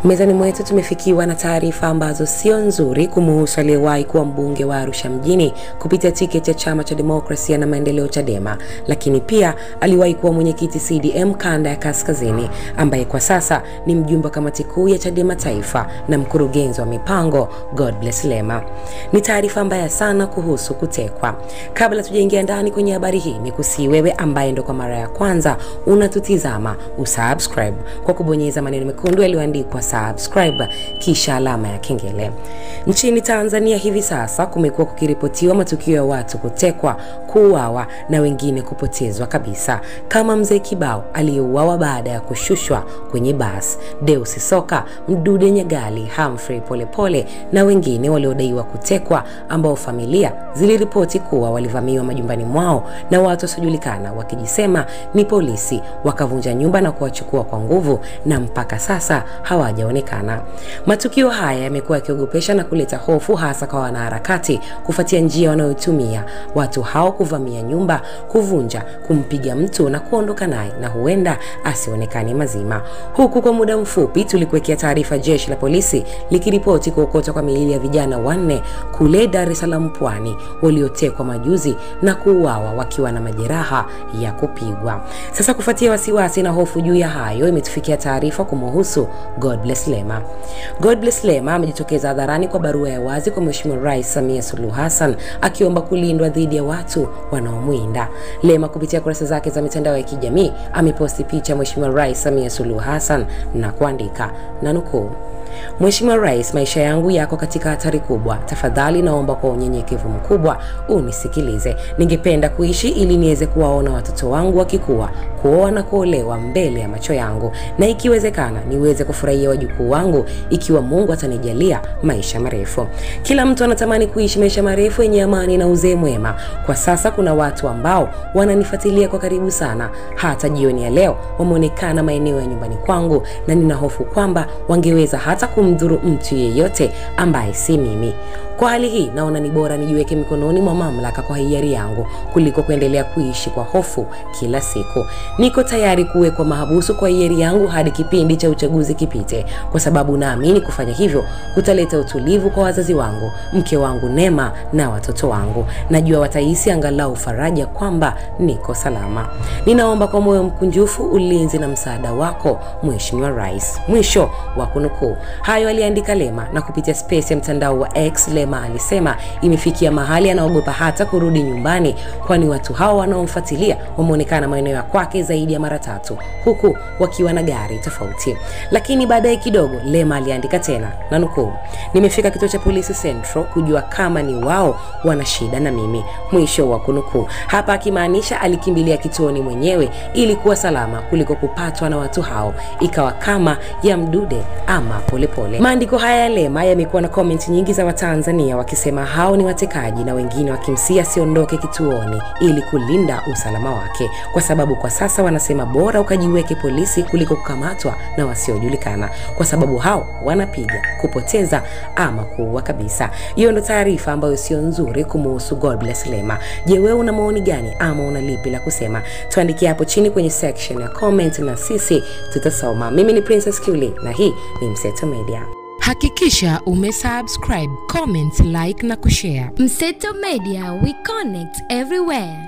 Mezani mwetu tumefikiwa na taarifa ambazo sio nzuri kumuhusu aliyewahi kuwa mbunge wa Arusha mjini kupitia tiketi ya Chama cha Demokrasia na Maendeleo Chadema, lakini pia aliwahi kuwa mwenyekiti CDM kanda ya Kaskazini, ambaye kwa sasa ni mjumbe wa kamati kuu ya Chadema Taifa na mkurugenzi wa mipango Godbless Lema. Ni taarifa mbaya sana kuhusu kutekwa. Kabla tujaingia ndani kwenye habari hii, ni kusihi wewe ambaye ndo kwa mara ya kwanza unatutizama usubscribe kwa kubonyeza maneno mekundu yaliyoandikwa subscribe kisha alama ya kengele. Nchini Tanzania hivi sasa kumekuwa kukiripotiwa matukio ya watu kutekwa, kuuawa na wengine kupotezwa kabisa, kama mzee Kibao aliyeuawa baada ya kushushwa kwenye basi, Deus Soka, Mdude Nyagali, Humphrey Polepole na wengine waliodaiwa kutekwa ambao familia ziliripoti kuwa walivamiwa majumbani mwao na watu wasiojulikana wakijisema ni polisi, wakavunja nyumba na kuwachukua kwa nguvu na mpaka sasa hawajaonekana. Matukio haya yamekuwa yakiogopesha na kuleta hofu hasa kwa wanaharakati kufuatia njia wanayotumia watu hao kuvamia nyumba, kuvunja, kumpiga mtu na kuondoka naye na huenda asionekane mazima. Huku kwa muda mfupi tulikuwekea taarifa jeshi la polisi likiripoti kuokotwa kwa miili ya vijana 4 kule Dar es Salaam Pwani waliotekwa majuzi na kuuawa wakiwa na majeraha ya kupigwa. Sasa kufuatia wasiwasi na hofu juu ya hayo, imetufikia taarifa kumhusu Godbless Lema. Godbless Lema amejitokeza hadharani kwa barua ya wazi kwa Mheshimiwa Rais Samia Suluhu Hassan akiomba kulindwa dhidi ya watu wanaomwinda. Lema kupitia kurasa zake za mitandao ya kijamii ameposti picha ya Mheshimiwa Rais Samia Suluhu Hassan na kuandika, na nukuu: Mheshimiwa Rais, maisha yangu yako katika hatari kubwa. Tafadhali naomba kwa unyenyekevu mkubwa unisikilize. Ningependa kuishi ili niweze kuwaona watoto wangu wakikua, kuoa na kuolewa mbele ya macho yangu, na ikiwezekana niweze kufurahia wajukuu wangu ikiwa Mungu atanijalia maisha marefu. Kila mtu anatamani kuishi maisha marefu yenye amani na uzee mwema. Kwa sasa kuna watu ambao wananifuatilia kwa karibu sana. Hata jioni ya leo wameonekana maeneo ya nyumbani kwangu na nina hofu kwamba wangeweza hata kumdhuru mtu yeyote ambaye si mimi. Kwa hali hii naona ni bora nijiweke mikononi mwa mamlaka kwa hiari yangu kuliko kuendelea kuishi kwa hofu kila siku. Niko tayari kuwekwa mahabusu kwa hiari yangu hadi kipindi cha uchaguzi kipite, kwa sababu naamini kufanya hivyo kutaleta utulivu kwa wazazi wangu, mke wangu Neema na watoto wangu. Najua watahisi angalau faraja kwamba niko salama. Ninaomba kwa moyo mkunjufu ulinzi na msaada wako, Mheshimiwa Rais. Mwisho wa kunukuu. Hayo aliandika Lema, na kupitia space ya mtandao wa X Lema alisema imefikia mahali anaogopa hata kurudi nyumbani, kwani watu hao wanaomfuatilia wameonekana maeneo ya kwake zaidi ya mara 3 huku wakiwa na gari tofauti. Lakini baadaye kidogo Lema aliandika tena, na nukuu: nimefika kituo cha polisi Central kujua kama ni wao wana shida na mimi. Mwisho wa kunukuu. Hapa akimaanisha alikimbilia kituoni mwenyewe ili kuwa salama kuliko kupatwa na watu hao, ikawa kama ya Mdude ama Polepole. Maandiko haya ya Lema yamekuwa na comment nyingi za Watanzania wakisema hao ni watekaji, na wengine wakimsia siondoke kituoni ili kulinda usalama wake, kwa sababu kwa sasa wanasema bora ukajiweke polisi kuliko kukamatwa na wasiojulikana, kwa sababu hao wanapiga, kupoteza ama kuua kabisa. Hiyo ndo taarifa ambayo sio nzuri kumhusu Godbless Lema. Je, wewe una maoni gani ama una lipi la kusema? Tuandikie hapo chini kwenye section ya comment na sisi tutasoma. Mimi ni Princess Kiuli na hii ni Mseto Media. Hakikisha umesubscribe, comment, like na kushare. Mseto Media, we connect everywhere.